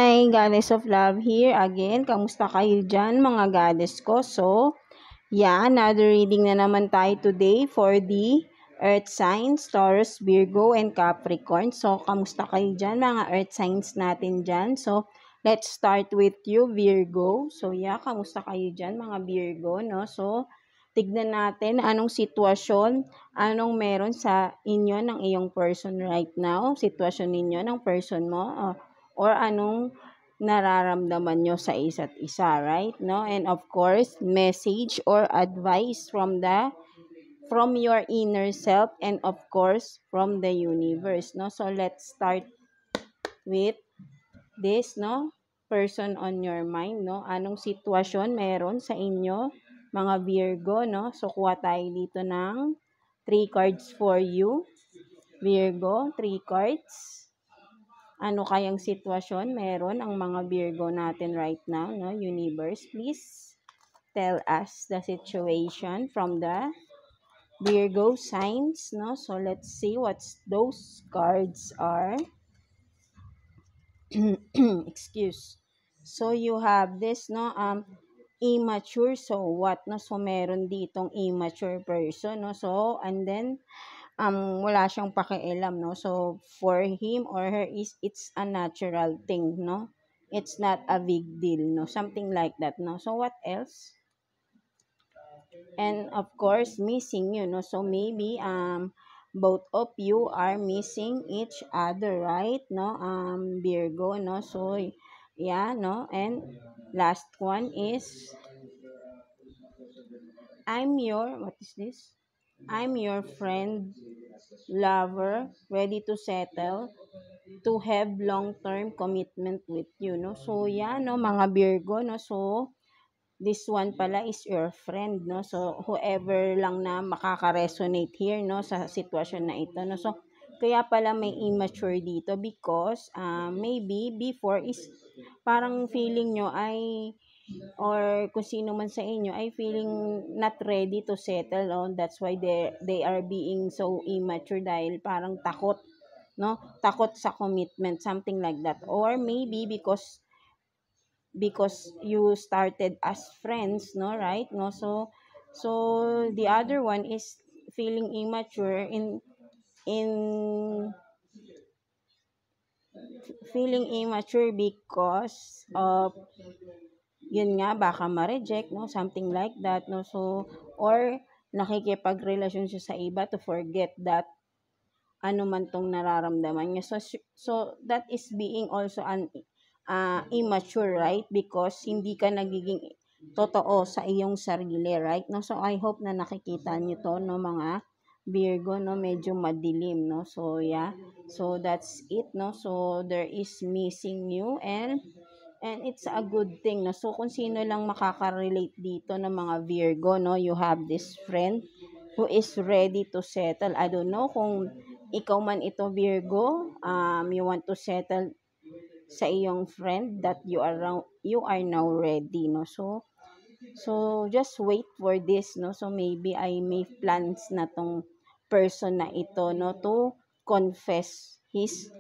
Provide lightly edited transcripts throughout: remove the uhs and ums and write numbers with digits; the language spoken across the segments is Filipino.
Hi, Goddess of Love here again. Kamusta kayo dyan, mga goddess ko? So, another reading na naman tayo today for the Earth signs, Taurus, Virgo, and Capricorn. So, kamusta kayo dyan, mga Earth signs natin dyan? So, let's start with you, Virgo. So, kamusta kayo dyan, mga Virgo, no? So, tignan natin anong sitwasyon, anong meron sa inyo ng iyong person right now, sitwasyon ninyo ng person mo, or anong nararamdaman nyo sa isa't isa, right? No? And of course, message or advice from your inner self, and of course, from the universe, no? So let's start with this, no? Person on your mind, no? Anong sitwasyon meron sa inyo, mga Virgo, no? So kuha tayo dito ng 3 cards for you, Virgo, 3 cards. Ano kayang sitwasyon meron ang mga Virgo natin right now, no? Universe, please tell us the situation from the Virgo signs, no? So let's see what those cards are. Excuse. So you have this, no? Immature. So what, no? So meron ditong immature person, no? So and then wala siyang pakialam, no? So, for him or her, it's a natural thing, no? It's not a big deal, no? Something like that, no? So, what else? And, of course, missing you, no? So, maybe, both of you are missing each other, right? No? Virgo, no? So, no? And, last one is, what is this? I'm your friend, lover, ready to settle, to have long-term commitment with you, no? So, no, mga Virgo, no? So, this one pala is your friend, no? So, whoever lang na makaka-resonate here, no? Sa sitwasyon na ito, no? So, kaya pala may immature dito because maybe before is parang feeling nyo ay or kung sino man sa inyo ay feeling not ready to settle on, that's why they are being so immature dahil parang takot, no? Takot sa commitment, something like that. Or maybe because you started as friends, no, right? No, so the other one is feeling immature in feeling immature because of yun nga, baka ma-reject, no? Something like that, no? So, or nakikipagrelasyon siya sa iba to forget that ano man tong nararamdaman niya. So that is being also an immature, right? Because hindi ka nagiging totoo sa iyong sarili, right? No? So, I hope na nakikita niyo to, no, mga Virgo, no? Medyo madilim, no? So, So, that's it, no? So, there is missing you and it's a good thing, no? So, kung sino lang makaka-relate dito ng mga Virgo, no? You have this friend who is ready to settle. I don't know kung ikaw man ito, Virgo, you want to settle sa iyong friend that you are now ready, no? So just wait for this, no? So maybe I may plans na tong person na ito, no, to confess his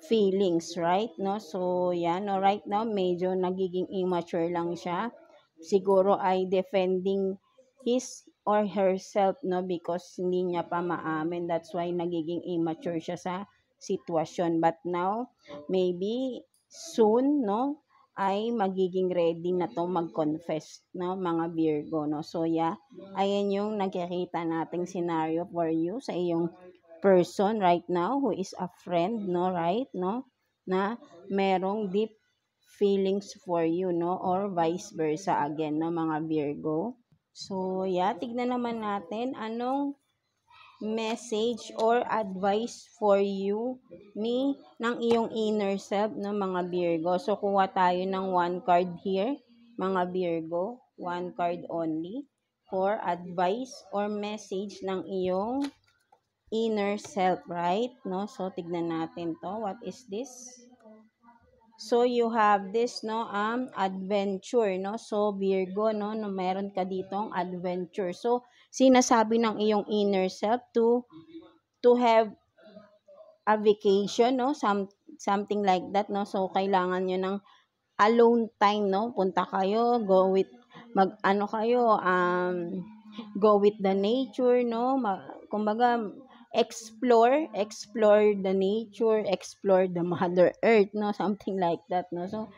feelings, right? No? So, no, right now, medyo nagiging immature lang siya. Siguro ay defending his or herself, no? Because hindi niya pa maamin. That's why nagiging immature siya sa sitwasyon. But now, maybe soon, no, ay magiging ready na to mag-confess, no, mga Virgo, no? So, ayan yung nakikita nating scenario for you sa iyong person right now who is a friend, no, right, no, na merong deep feelings for you, no, or vice versa again, no, mga Virgo. So, tignan naman natin anong message or advice for you ng iyong inner self, no, mga Virgo. So, kuha tayo ng 1 card here, mga Virgo, 1 card only for advice or message ng iyong inner self, right? No? So, tignan natin to. What is this? So, you have this, no, adventure, no? So, Virgo, no, meron ka ditong adventure. So, sinasabi ng iyong inner self to have a vacation, no? something like that, no? So, kailangan nyo ng alone time, no? Punta kayo, go with the nature, no? Kumbaga, explore the nature, explore the Mother Earth, no? Something like that, no? So,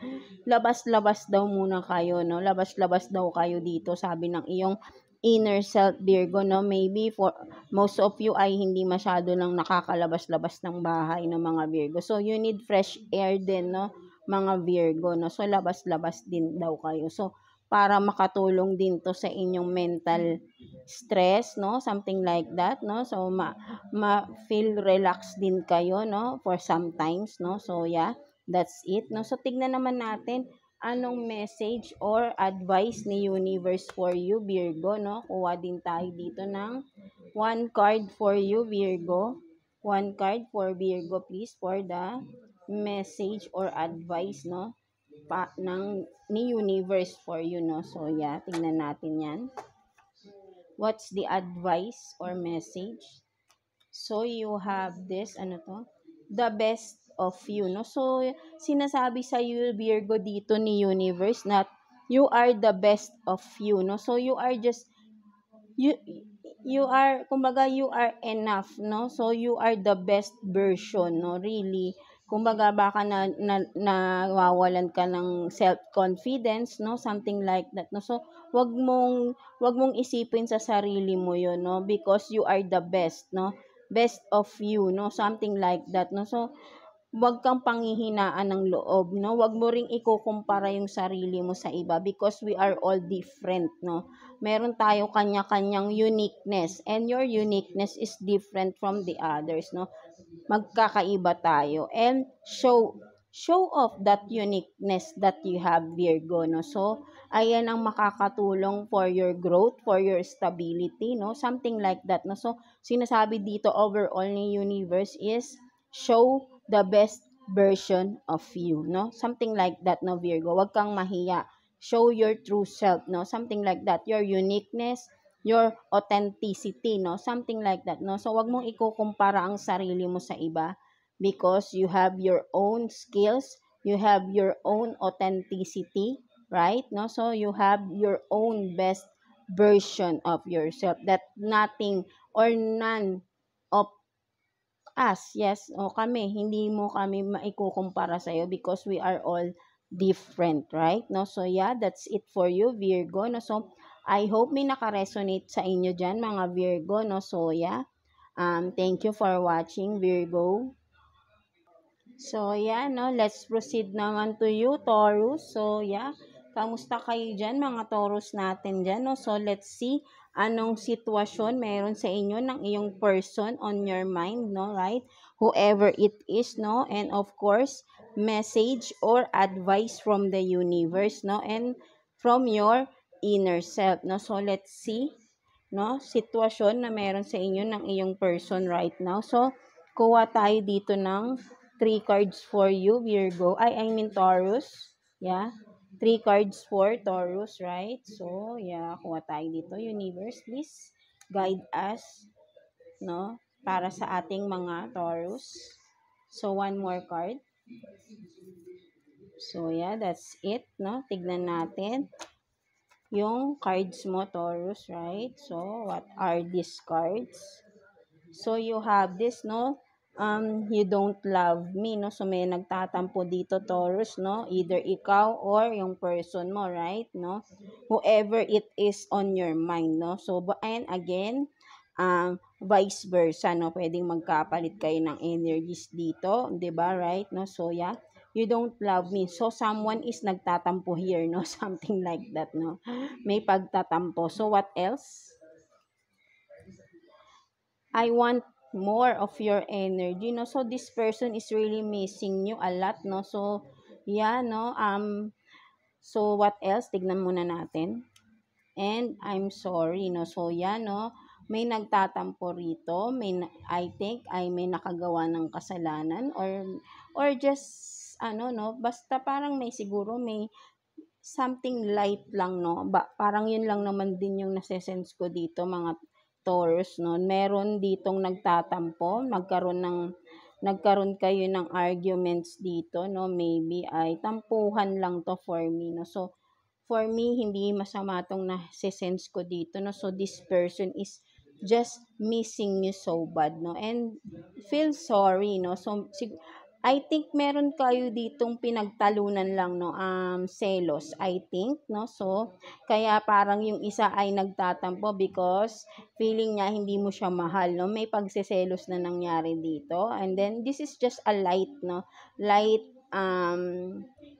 labas-labas daw muna kayo, no? Labas-labas daw kayo dito, sabi ng iyong inner self, Virgo, no? Maybe for most of you ay hindi masyado lang nakakalabas-labas ng bahay ng mga Virgo. So, you need fresh air din, no? Mga Virgo, no? So, labas-labas din daw kayo. So, para makatulong din to sa inyong mental stress, no? Something like that, no? So, feel relaxed din kayo, no? For sometimes, no? So, yeah, that's it, no? So, tignan naman natin anong message or advice ni universe for you, Virgo, no? Kuha din tayo dito ng one card for you, Virgo. One card for Virgo, please, for the message or advice, no? Ni universe for you, no? So, yeah, tingnan natin yan. What's the advice or message? So, you have this, the best of you, no? So, sinasabi sa you, Virgo, dito ni universe na you are the best of you, no? So, you are just, you are, kumbaga, you are enough, no? So, you are the best version, no? Really. Kumbaga, baka nawawalan ka ng self-confidence, no? Something like that, no? So, wag mong isipin sa sarili mo yun, no? Because you are the best, no? Best of you, no? Something like that, no? So, wag kang panghihinaan ng loob, no? Wag mo ring ikukumpara yung sarili mo sa iba because we are all different, no? Meron tayo kanya-kanyang uniqueness and your uniqueness is different from the others, no? Magkakaiba tayo and show off that uniqueness that you have, Virgo, no? So, ayan ang makakatulong for your growth, for your stability, no? Something like that, no? So, sinasabi dito overall ni universe is show the best version of you, no? Something like that, no, Virgo? Huwag kang mahiya. Show your true self, no? Something like that. Your uniqueness, your authenticity, no? Something like that, no? So, wag mong ikukumpara ang sarili mo sa iba because you have your own skills, you have your own authenticity, right? No? So, you have your own best version of yourself that nothing or none of us, yes, o kami, hindi mo kami maikukumpara sa'yo because we are all different, right? No? So, yeah, that's it for you, Virgo. No? So, I hope may naka-resonate sa inyo dyan, mga Virgo. No? So, yeah, thank you for watching, Virgo. So, yeah, no, let's proceed naman to you, Taurus. So, yeah, kamusta kayo dyan, mga Taurus natin dyan, no? So, let's see anong sitwasyon meron sa inyo ng iyong person on your mind, no, right? Whoever it is, no? And of course, message or advice from the universe, no? And from your inner self, no? So, let's see, no? Sitwasyon na meron sa inyo ng iyong person right now. So, kuha tayo dito ng 3 cards for you, Virgo. I mean Taurus. Yeah. 3 cards for Taurus, right? So, yeah, kuha tayo dito. Universe, please guide us, no? Para sa ating mga Taurus. So, 1 more card. So, yeah, that's it, no? Tignan natin yung cards mo, Taurus, right? So, what are these cards? So, you have this, no? You don't love me, no? So, may nagtatampo dito, Taurus, no? Either ikaw or yung person mo, right? No? Whoever it is on your mind, no? So, and again, vice versa, no? Pwedeng magkapalit kayo ng energies dito, 'di ba, right? No? So, yeah, you don't love me. So, someone is nagtatampo here, no? Something like that, no? May pagtatampo. So, what else? I want more of your energy, no? So, this person is really missing you a lot, no? So, yeah, no? So, what else? Tignan muna natin. And, I'm sorry, no? So, yeah, no? May nagtatampo rito. I think, may nakagawa ng kasalanan or just, no? Basta parang siguro may something light lang, no? Parang yun lang naman din yung nasa-sense ko dito, mga Taurus, no? Meron ditong nagtatampo, magkaroon nagkaroon kayo ng arguments dito, no, maybe ay tampuhan lang to for me, no. So, for me, hindi masama tong nase-sense ko dito, no. So, this person is just missing you so bad, no, and feel sorry, no. So, I think meron kayo ditong pinagtalunan lang, no, selos, I think, no. So, kaya parang yung isa ay nagtatampo because feeling niya hindi mo siya mahal, no. May pagseselos na nangyari dito. And then, this is just a light, no, light,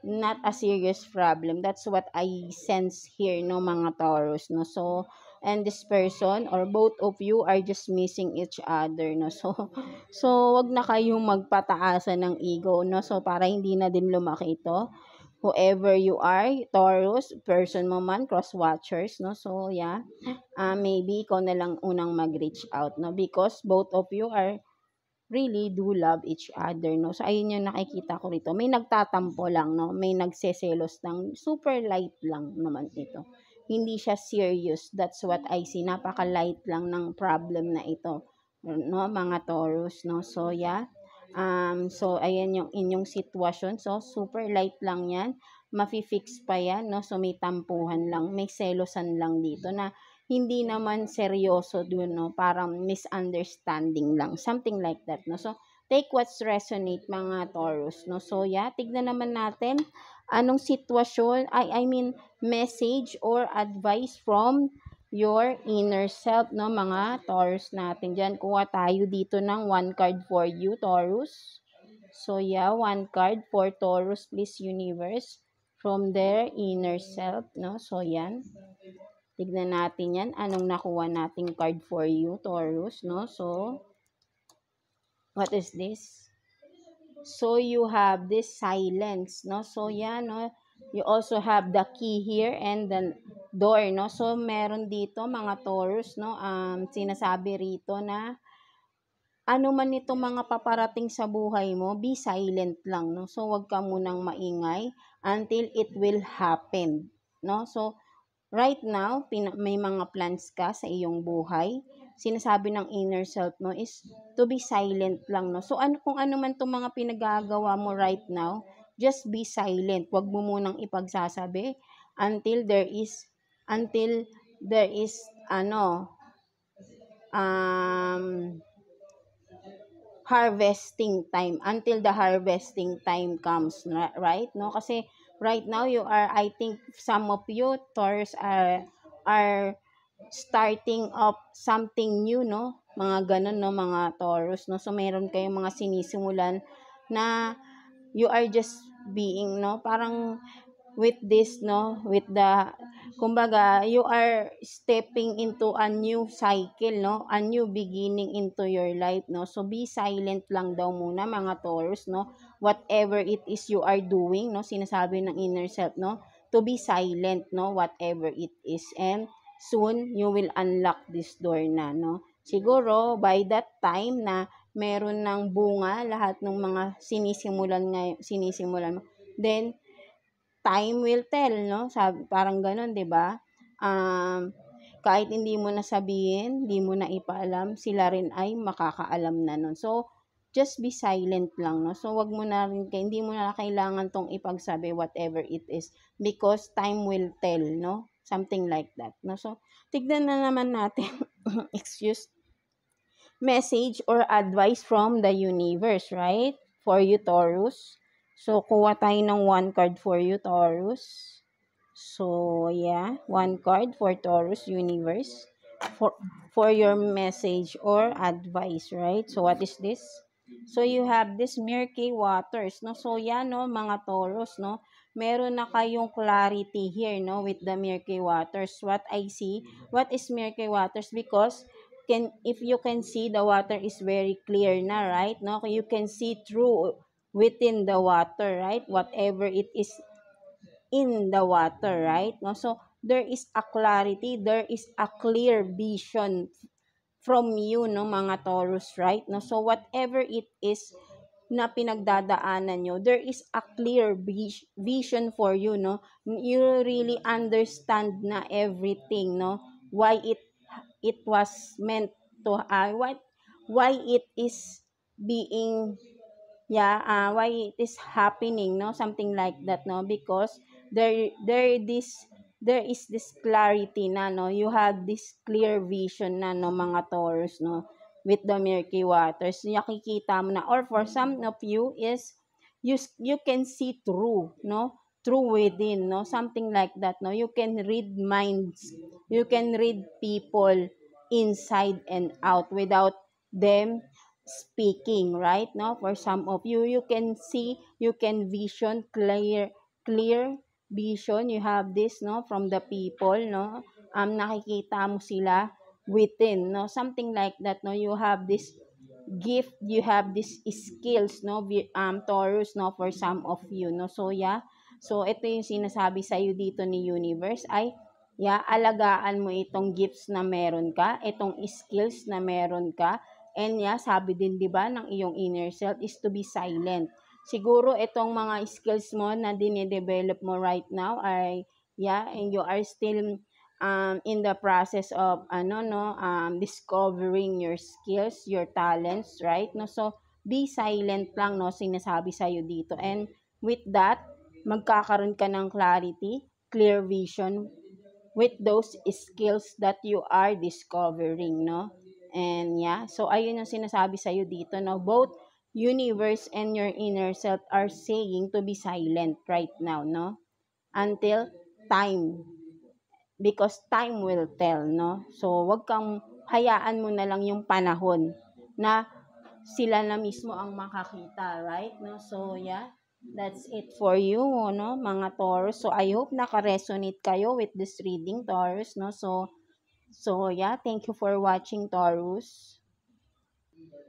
not a serious problem. That's what I sense here, no, mga Taurus, no. So, and this person or both of you are just missing each other, no. So wag na kayong magpataasan ng ego, no. So, para hindi na din lumaki ito. Whoever you are, Taurus, person mo man, cross-watchers, no. So, yeah, maybe ikaw na lang unang mag-reach out, no, because both of you are really do love each other, no. So, ayun yung nakikita ko rito. May nagtatampo lang, no. May nagseselos lang. Super light lang naman ito. Hindi siya serious. That's what I see. Napaka-light lang ng problem na ito, no, mga Taurus, no. So, yeah. So, ayan yung inyong sitwasyon. So, super light lang yan. Mafi-fix pa yan, no. So, may tampuhan lang. May selosan lang dito na hindi naman seryoso dun, no. Parang misunderstanding lang. Something like that, no. So, take what's resonate, mga Taurus, no. So, yeah, tignan naman natin anong sitwasyon, I mean, message or advice from your inner self, no, mga Taurus natin dyan. Kuha tayo dito ng one card for you, Taurus. So, yeah, one card for Taurus, please, universe, from their inner self, no. So, yan. Tignan natin yan. Anong nakuha nating card for you, Taurus, no. So, what is this? So, you have this silence, no. So, yan, no. You also have the key here and the door, no. So, meron dito, mga Taurus, no, sinasabi rito na ano man itong mga paparating sa buhay mo, be silent lang, no. So, wag ka munang maingay until it will happen, no. So, right now, may mga plans ka sa iyong buhay. Sinasabi ng inner self mo is to be silent lang, no. So, kung ano man itong mga pinagagawa mo right now, just be silent. Wag mo munang ipagsasabi until there is, harvesting time, until the harvesting time comes, right, no. Kasi right now you are, I think some of you Taurus are starting up something new, no, mga ganun, no, mga Taurus, no. So, meron kayong mga sinisimulan na you are just being, no, parang with this, no, with the, kumbaga, you are stepping into a new cycle, no, a new beginning into your life, no. So, be silent lang daw muna, mga Taurus, no, whatever it is you are doing, no, sinasabi ng inner self, no, to be silent, no, whatever it is, and soon, you will unlock this door na, no. Siguro, by that time na meron ng bunga, lahat ng mga sinisimulan mo, then, time will tell, no? Sabi, parang ganun, 'di ba? Kahit hindi mo na sabihin, hindi mo na ipaalam, sila rin ay makakaalam na nun. So, just be silent lang, no? So, wag mo na rin, hindi mo na kailangan tong ipagsabi whatever it is because time will tell, no? Something like that, no? So, tignan na naman natin, excuse, message or advice from the universe, right? For you, Taurus. So, kuha tayo ng one card for you, Taurus. So, yeah, one card for Taurus universe for your message or advice, right? So, what is this? So, you have this Murky Waters, no? So, yan, no, mga Taurus, no? Meron na kayong clarity here, no, with the Murky Waters. What I see, what is Murky Waters? Because if you can see, the water is very clear na, right? No, you can see through within the water, right? Whatever it is in the water, right? No, so there is a clarity, there is a clear vision from you, no, mga Taurus, right? No, so whatever it is na pinagdadaanan nyo, there is a clear vision for you, no? You really understand na everything, no? Why it was meant to, why it is being why it is happening, no, something like that, no, because there is this clarity na, no, you have this clear vision na, no, mga Taurus, no, with the murky waters. Nakikita mo na, or for some of you is you can see through, no, through within, no, something like that, no, you can read minds, you can read people inside and out without them speaking, right, no, for some of you, you can see, you can vision clear vision, you have this, no, from the people, no, nakikita mo sila within, no, something like that, no, you have this gift, you have these skills, no, Taurus, no, for some of you, no, so so ito yung sinasabi sa iyo dito ni universe ay alagaan mo itong gifts na meron ka, itong skills na meron ka, and sabi din 'di ba ng iyong inner self is to be silent. Siguro itong mga skills mo na dine-develop mo right now ay and you are still in the process of discovering your skills, your talents, right? No, so be silent lang, no, sinasabi sa iyo dito. And with that, magkakaroon ka ng clarity, clear vision with those skills that you are discovering, no? And so ayun yung sinasabi sa iyo dito, no? Both universe and your inner self are saying to be silent right now, no? Until time, because time will tell, no? So, wag kang hayaan mo na lang yung panahon na sila na mismo ang makakita, right? No? So, that's it for you, no, mga Taurus. So, I hope naka-resonate kayo with this reading, Taurus, no? So, thank you for watching, Taurus.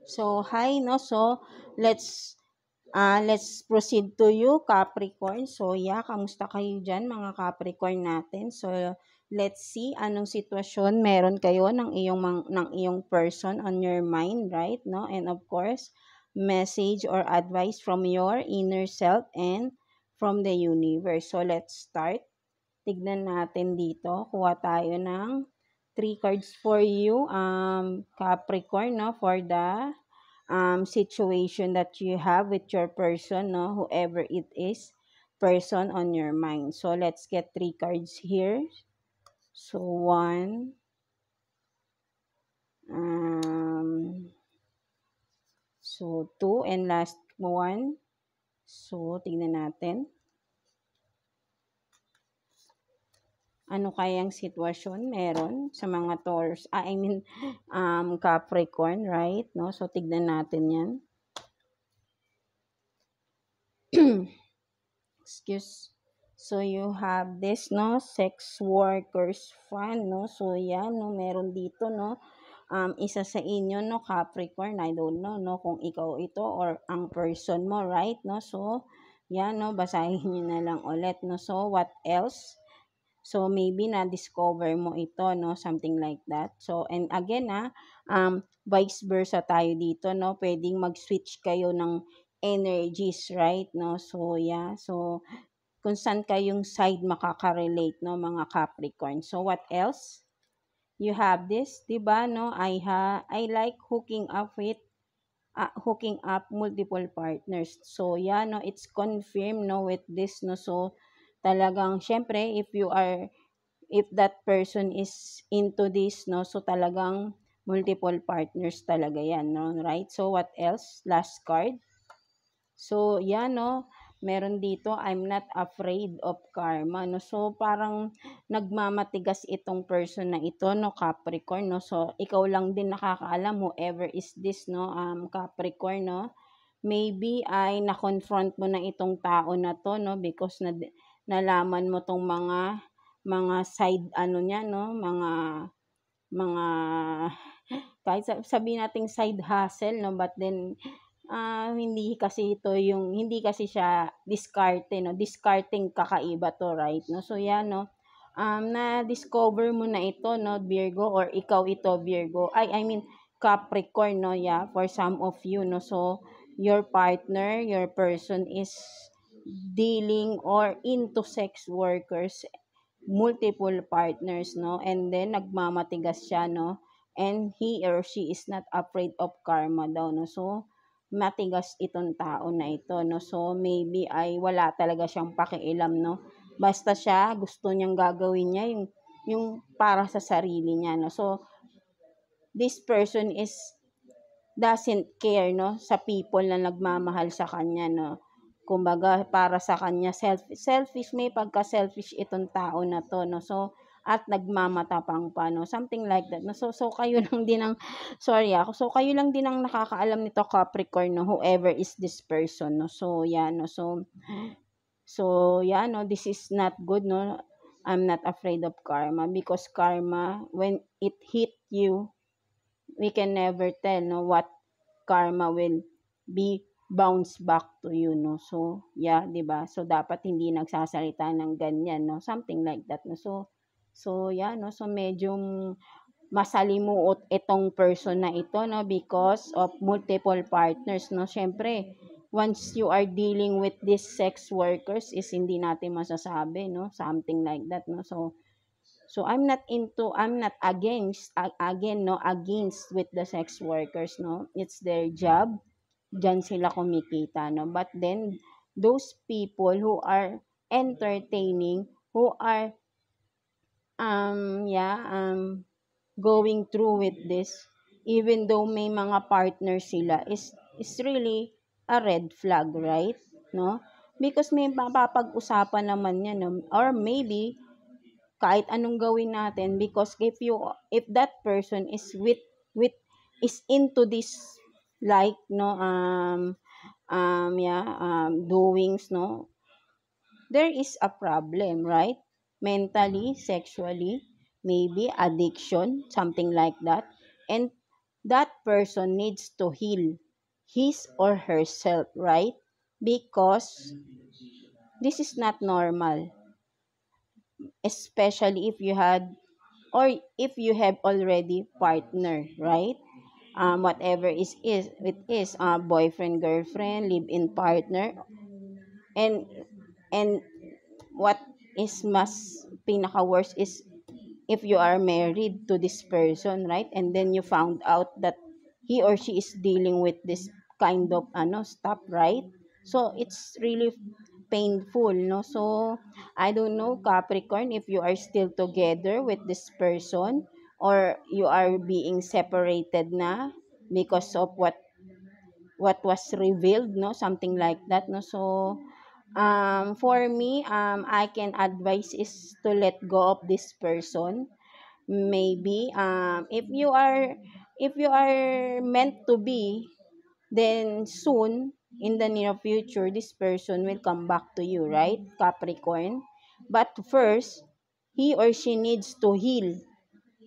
So, hi, no? So, let's proceed to you, Capricorn. So, kamusta kayo dyan, mga Capricorn natin? So, let's see anong sitwasyon meron kayo ng iyong person on your mind, right? No? And of course, message or advice from your inner self and from the universe. So, let's start. Tignan natin dito. Kuha tayo ng 3 cards for you, Capricorn, no? For the situation that you have with your person, no, whoever it is, person on your mind. So let's get 3 cards here. So 1, so 2, and last one. So tingnan natin ano kayang sitwasyon meron sa mga Taurus, Capricorn, right? No, so tignan natin yan. Excuse. So you have this, no, sex workers fund, no. So no, meron dito, no, isa sa inyo, no, Capricorn, I don't know, no, kung ikaw ito or ang person mo, right, no. So no, basahin niyo na lang ulit, no. So what else? So maybe na-discover mo ito, no, something like that. So, and again, vice versa tayo dito, no, pwedeng mag-switch kayo ng energies, right, no. So so kung saan kayong side makaka-relate, no, mga Capricorn. So what else? You have this, 'di ba, no? I like hooking up multiple partners. So no, it's confirmed, no, with this, no. So talagang syempre if that person is into this, no, so talagang multiple partners talaga yan, no, right? So what else? Last card. So no, meron dito, I'm not afraid of karma, no. So parang nagmamatigas itong person na ito, no, Capricorn, no. So ikaw lang din nakakaalam, whoever is this, no, Capricorn, no. Maybe ay na-confront mo na itong tao na to, no, because nalaman mo tong mga side niya, no, mga kahit sabihin nating side hustle, no, but then hindi kasi siya diskarte, no, discarding kakaiba to, right, no. So no, na-discover mo na ito, no, Virgo, or ikaw ito, Virgo, I mean Capricorn, no, for some of you, no. So your partner, your person is dealing or into sex workers, multiple partners, no, and then nagmamatigas siya, no, and he or she is not afraid of karma daw, no. So matigas itong tao na ito, no? So, maybe ay wala talaga siyang pakialam, no? Basta siya, gusto niyang gagawin niya yung para sa sarili niya, no? So, this person doesn't care, no? Sa people na nagmamahal sa kanya, no? Kumbaga, para sa kanya, selfish, may pagka-selfish itong tao na to, no? So, at nagmamatapang pa, no? Something like that, no? So kayo lang din ang, so kayo lang din ang nakakaalam nito, Capricorn, no? Whoever is this person, no? So, yan, no? So, yeah, no? This is not good, no? I'm not afraid of karma because karma, when it hit you, we can never tell, no, what karma will be bounce back to you, no? So, yeah, 'di ba? So, dapat hindi nagsasalita ng ganyan, no? Something like that, no? So, yeah, no? So, medyo masalimuot itong person na ito, no? Because of multiple partners, no? Syempre, once you are dealing with these sex workers is hindi natin masasabi, no? Something like that, no? So I'm not against with the sex workers, no? It's their job. Diyan sila kumikita, no? But then, those people who are entertaining, who are, going through with this, even though may mga partner sila, is really a red flag, right? No? Because may mapapag-usapan naman yan, no? Or maybe, kahit anong gawin natin, because if that person is is into this, like, no, doings, no, there is a problem, right? Mentally, sexually, maybe addiction, something like that, and that person needs to heal his or herself, right? Because this is not normal, especially if you had, or if you have already partner, right? Whatever it is boyfriend, girlfriend, live-in partner, and and what is mas pinaka worst is if you are married to this person, right? And then you found out that he or she is dealing with this kind of stuff, right? So it's really painful, no? So I don't know, Capricorn, if you are still together with this person or you are being separated na because of what was revealed, no? Something like that, no? So for me, I can advise is to let go of this person. Maybe if you are meant to be, then soon in the near future this person will come back to you, right, Capricorn? But first, he or she needs to heal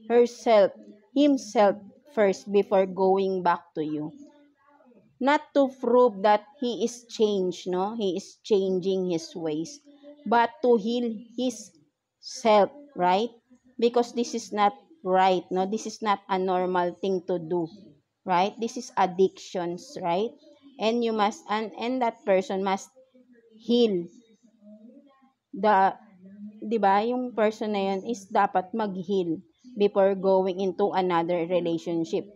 herself, himself first before going back to you. Not to prove that he is changed, no? He is changing his ways, but to heal his self, right? Because this is not right, no? This is not a normal thing to do, right? This is addictions, right? And you must, and that person must heal the, 'di ba? Yung person na yun is dapat mag-heal before going into another relationship.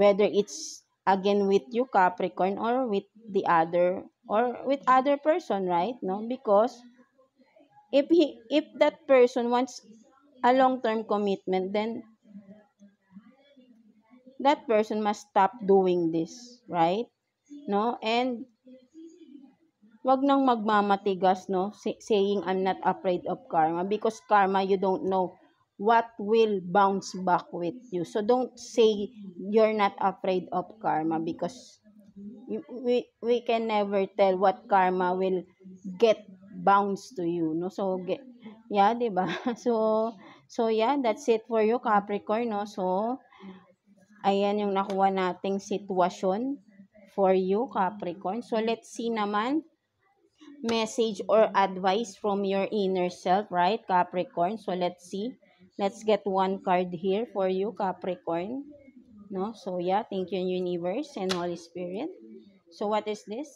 Whether it's again with you, Capricorn, or with the other, or with other person, right? No? Because if that person wants a long-term commitment, then that person must stop doing this, right? No? And wag nang magmamatigas, no? Saying I'm not afraid of karma, because karma, you don't know what will bounce back with you. So don't say you're not afraid of karma, because we can never tell what karma will get bounce to you, no? So yeah, 'di ba? So yeah, that's it for you, Capricorn, no? So ayan yung nakuha nating sitwasyon for you, Capricorn. So let's see naman message or advice from your inner self, right, Capricorn? So let's see. Let's get one card here for you, Capricorn. No? So yeah, thank you, universe and Holy Spirit. So what is this?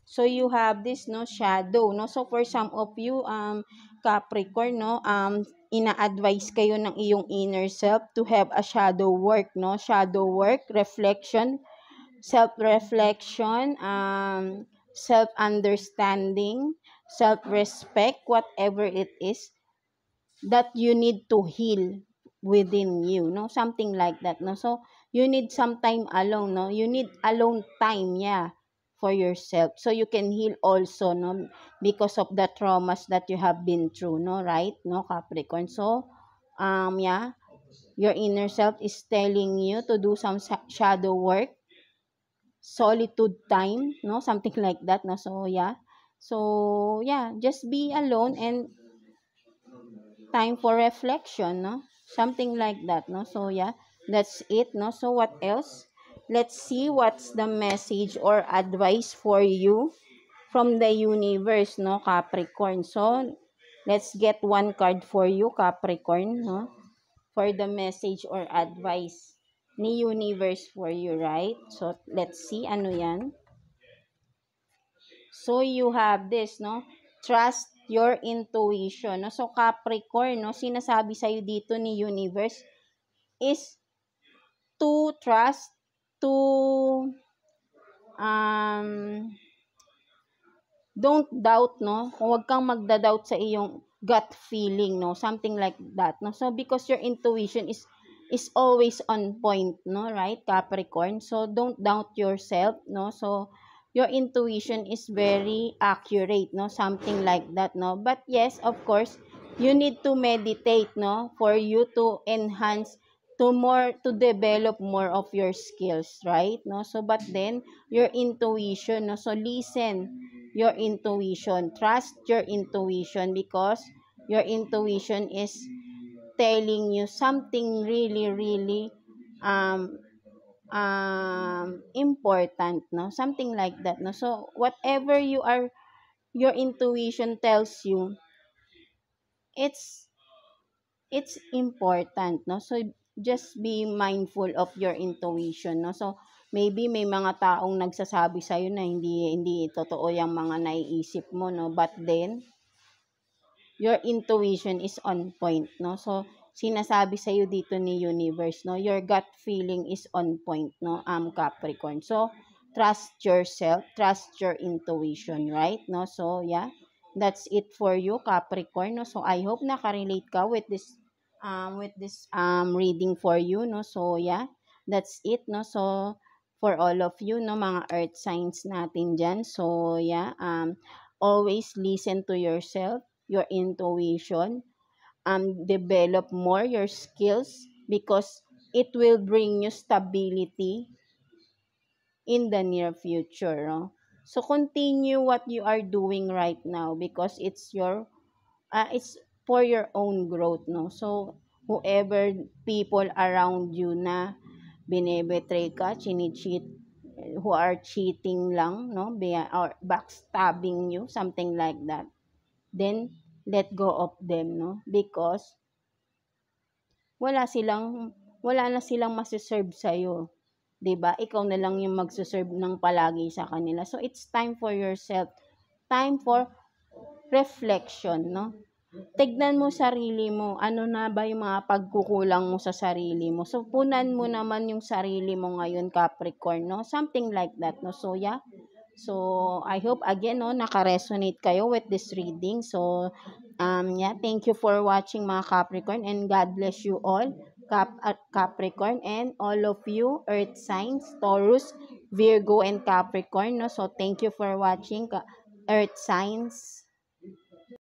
So you have this, no, shadow, no? So for some of you, Capricorn, no, ina-advise kayo ng iyong inner self to have a shadow work, no? Shadow work, reflection, self-reflection, self-understanding, self-respect, whatever it is that you need to heal within you, no? Something like that, no? So, you need some time alone, no? You need alone time, yeah, for yourself. So, you can heal also, no? Because of the traumas that you have been through, no? Right? No, Capricorn? So, yeah, your inner self is telling you to do some shadow work, solitude time, no? Something like that, no? So, yeah. So, yeah, just be alone and time for reflection, no? Something like that, no? So, yeah, that's it, no? So, what else? Let's see what's the message or advice for you from the universe, no, Capricorn. So, let's get one card for you, Capricorn, no? For the message or advice ni universe for you, right? So, let's see, ano yan? So, you have this, no? Trust your intuition, no? So, Capricorn, no? Sinasabi sa'yo dito ni universe is to trust, to, um, don't doubt, no? Kung wag kang magda-doubt sa iyong gut feeling, no? Something like that, no? So, because your intuition is always on point, no? Right, Capricorn? So, don't doubt yourself, no? So, your intuition is very accurate, no? Something like that, no? But yes, of course, you need to meditate, no? For you to enhance, to develop more of your skills, right? No? So, but then, your intuition, no? So, listen your intuition. Trust your intuition because your intuition is telling you something really, really um, important, no? Something like that, no? So, whatever your intuition tells you, it's important, no? So, just be mindful of your intuition, no? So, maybe may mga taong nagsasabi sa'yo na hindi totoo yung mga naiisip mo, no? But then, your intuition is on point, no? So, sinasabi sa iyo dito ni universe, no? Your gut feeling is on point, no? Capricorn. So, trust yourself, trust your intuition, right? No? So, yeah. That's it for you, Capricorn, no? So, I hope nakarelate ka with this reading for you, no? So, yeah. That's it, no? So, for all of you, no, mga earth signs natin diyan. So, yeah, always listen to yourself, your intuition, develop more your skills because it will bring you stability in the near future. No? So continue what you are doing right now because it's for your own growth. No? So whoever people around you na binebetray ka, chini-cheat, who are cheating lang, no, or backstabbing you, something like that, then let go of them, no? Because wala silang wala na silang mase-serve sa iyo. 'Di ba? Ikaw na lang yung magse-serve ng palagi sa kanila. So it's time for yourself. Time for reflection, no? Tignan mo sarili mo, ano na ba yung mga pagkukulang mo sa sarili mo. So punan mo naman yung sarili mo ngayon, Capricorn, no? Something like that, no? So yeah. So, I hope again, no, naka-resonate kayo with this reading. So, yeah, thank you for watching mga Capricorn and God bless you all, Capricorn and all of you, Earth signs, Taurus, Virgo, and Capricorn. No? So, thank you for watching, Earth signs.